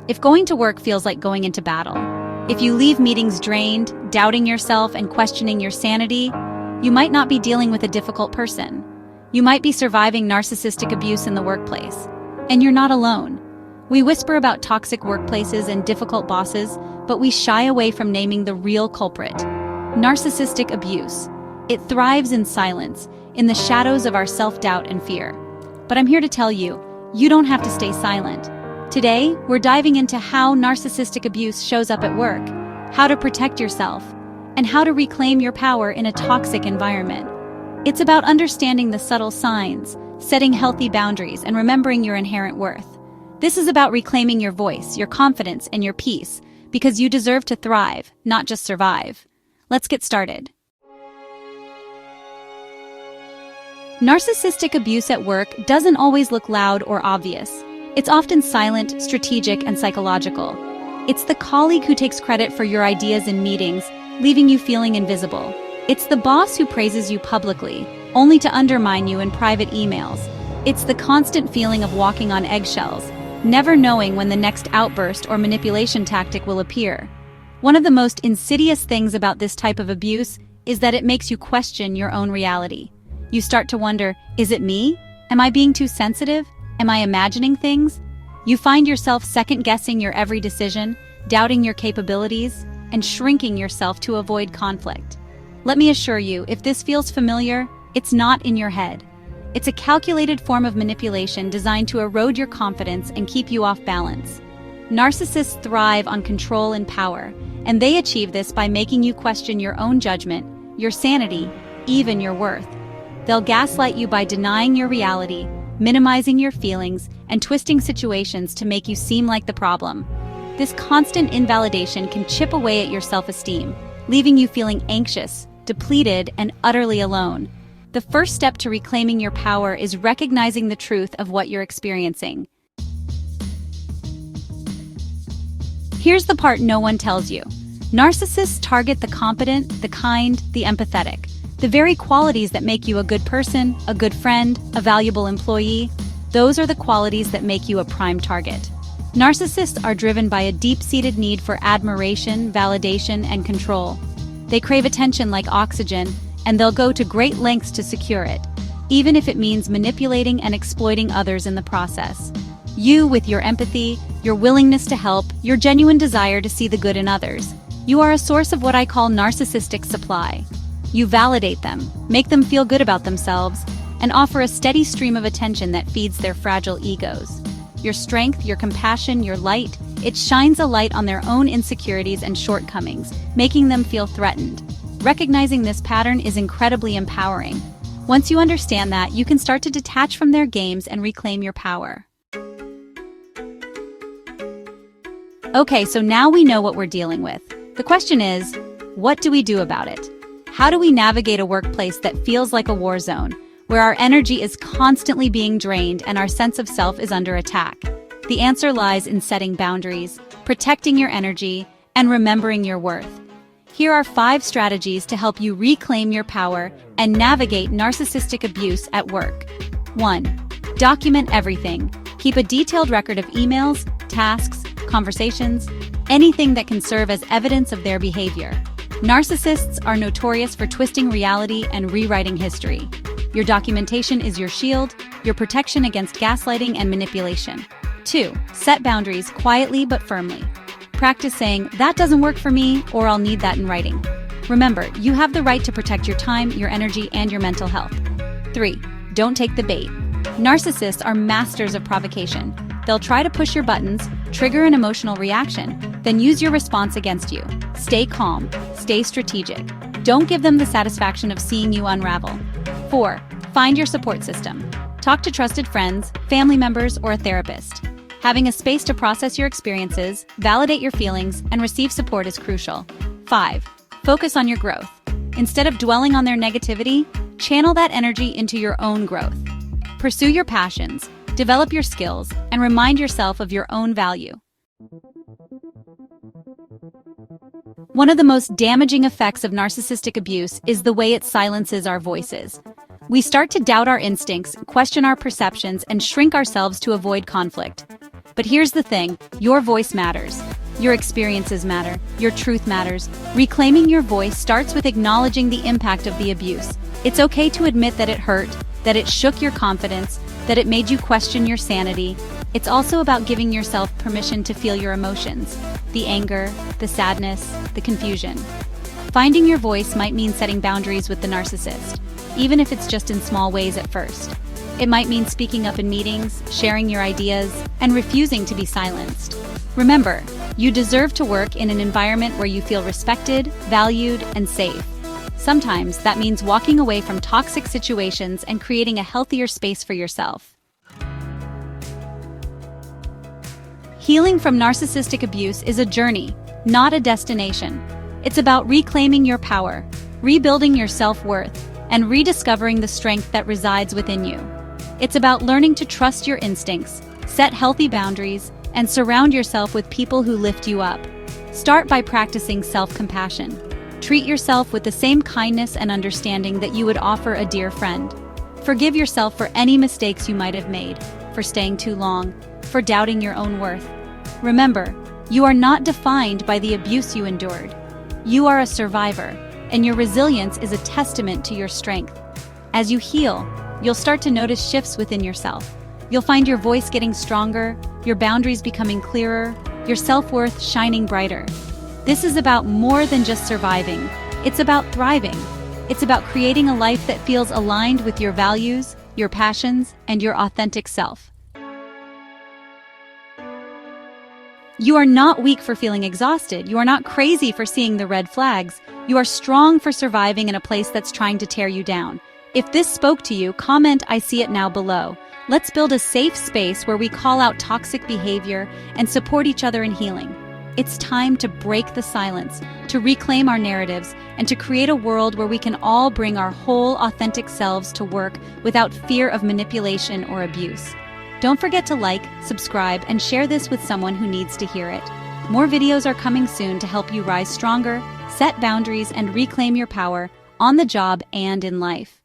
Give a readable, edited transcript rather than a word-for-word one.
If going to work feels like going into battle, if you leave meetings drained, doubting yourself and questioning your sanity, you might not be dealing with a difficult person. You might be surviving narcissistic abuse in the workplace. And you're not alone. We whisper about toxic workplaces and difficult bosses, but we shy away from naming the real culprit. Narcissistic abuse. It thrives in silence, in the shadows of our self-doubt and fear. But I'm here to tell you, you don't have to stay silent. Today, we're diving into how narcissistic abuse shows up at work, how to protect yourself, and how to reclaim your power in a toxic environment. It's about understanding the subtle signs, setting healthy boundaries, and remembering your inherent worth. This is about reclaiming your voice, your confidence, and your peace, because you deserve to thrive, not just survive. Let's get started. Narcissistic abuse at work doesn't always look loud or obvious. It's often silent, strategic, and psychological. It's the colleague who takes credit for your ideas in meetings, leaving you feeling invisible. It's the boss who praises you publicly, only to undermine you in private emails. It's the constant feeling of walking on eggshells, never knowing when the next outburst or manipulation tactic will appear. One of the most insidious things about this type of abuse is that it makes you question your own reality. You start to wonder, is it me? Am I being too sensitive? Am I imagining things? You find yourself second-guessing your every decision, doubting your capabilities, and shrinking yourself to avoid conflict. Let me assure you, if this feels familiar, it's not in your head. It's a calculated form of manipulation designed to erode your confidence and keep you off balance. Narcissists thrive on control and power, and they achieve this by making you question your own judgment, your sanity, even your worth. They'll gaslight you by denying your reality, minimizing your feelings, and twisting situations to make you seem like the problem. This constant invalidation can chip away at your self-esteem, leaving you feeling anxious, depleted, and utterly alone. The first step to reclaiming your power is recognizing the truth of what you're experiencing. Here's the part no one tells you. Narcissists target the competent, the kind, the empathetic. The very qualities that make you a good person, a good friend, a valuable employee. Those are the qualities that make you a prime target. Narcissists are driven by a deep-seated need for admiration, validation, and control. They crave attention like oxygen, and they'll go to great lengths to secure it, even if it means manipulating and exploiting others in the process. You, with your empathy, your willingness to help, your genuine desire to see the good in others, you are a source of what I call narcissistic supply. You validate them, make them feel good about themselves, and offer a steady stream of attention that feeds their fragile egos. Your strength, your compassion, your light, it shines a light on their own insecurities and shortcomings, making them feel threatened. Recognizing this pattern is incredibly empowering. Once you understand that, you can start to detach from their games and reclaim your power. Okay, so now we know what we're dealing with. The question is, what do we do about it? How do we navigate a workplace that feels like a war zone, where our energy is constantly being drained and our sense of self is under attack? The answer lies in setting boundaries, protecting your energy, and remembering your worth. Here are 5 strategies to help you reclaim your power and navigate narcissistic abuse at work. 1. Document everything. Keep a detailed record of emails, tasks, conversations, anything that can serve as evidence of their behavior. Narcissists are notorious for twisting reality and rewriting history. Your documentation is your shield, your protection against gaslighting and manipulation. 2. Set boundaries quietly but firmly. Practice saying, "That doesn't work for me," or "I'll need that in writing." Remember, you have the right to protect your time, your energy, and your mental health. 3. Don't take the bait. Narcissists are masters of provocation. They'll try to push your buttons, trigger an emotional reaction, then use your response against you. Stay calm. Stay strategic. Don't give them the satisfaction of seeing you unravel. 4. Find your support system. Talk to trusted friends, family members, or a therapist. Having a space to process your experiences, validate your feelings, and receive support is crucial. 5. Focus on your growth. Instead of dwelling on their negativity, channel that energy into your own growth. Pursue your passions, develop your skills, and remind yourself of your own value. One of the most damaging effects of narcissistic abuse is the way it silences our voices. We start to doubt our instincts, question our perceptions, and shrink ourselves to avoid conflict. But here's the thing, your voice matters. Your experiences matter. Your truth matters. Reclaiming your voice starts with acknowledging the impact of the abuse. It's okay to admit that it hurt, that it shook your confidence, that it made you question your sanity. It's also about giving yourself permission to feel your emotions, the anger, the sadness, the confusion. Finding your voice might mean setting boundaries with the narcissist, even if it's just in small ways at first. It might mean speaking up in meetings, sharing your ideas, and refusing to be silenced. Remember, you deserve to work in an environment where you feel respected, valued, and safe. Sometimes that means walking away from toxic situations and creating a healthier space for yourself. Healing from narcissistic abuse is a journey, not a destination. It's about reclaiming your power, rebuilding your self-worth, and rediscovering the strength that resides within you. It's about learning to trust your instincts, set healthy boundaries, and surround yourself with people who lift you up. Start by practicing self-compassion. Treat yourself with the same kindness and understanding that you would offer a dear friend. Forgive yourself for any mistakes you might have made, for staying too long, for doubting your own worth. Remember, you are not defined by the abuse you endured. You are a survivor, and your resilience is a testament to your strength. As you heal, you'll start to notice shifts within yourself. You'll find your voice getting stronger, your boundaries becoming clearer, your self-worth shining brighter. This is about more than just surviving. It's about thriving. It's about creating a life that feels aligned with your values, your passions, and your authentic self. You are not weak for feeling exhausted. You are not crazy for seeing the red flags. You are strong for surviving in a place that's trying to tear you down. If this spoke to you, comment "I see it now" below. Let's build a safe space where we call out toxic behavior and support each other in healing. It's time to break the silence, to reclaim our narratives, and to create a world where we can all bring our whole authentic selves to work without fear of manipulation or abuse. Don't forget to like, subscribe, and share this with someone who needs to hear it. More videos are coming soon to help you rise stronger, set boundaries, and reclaim your power on the job and in life.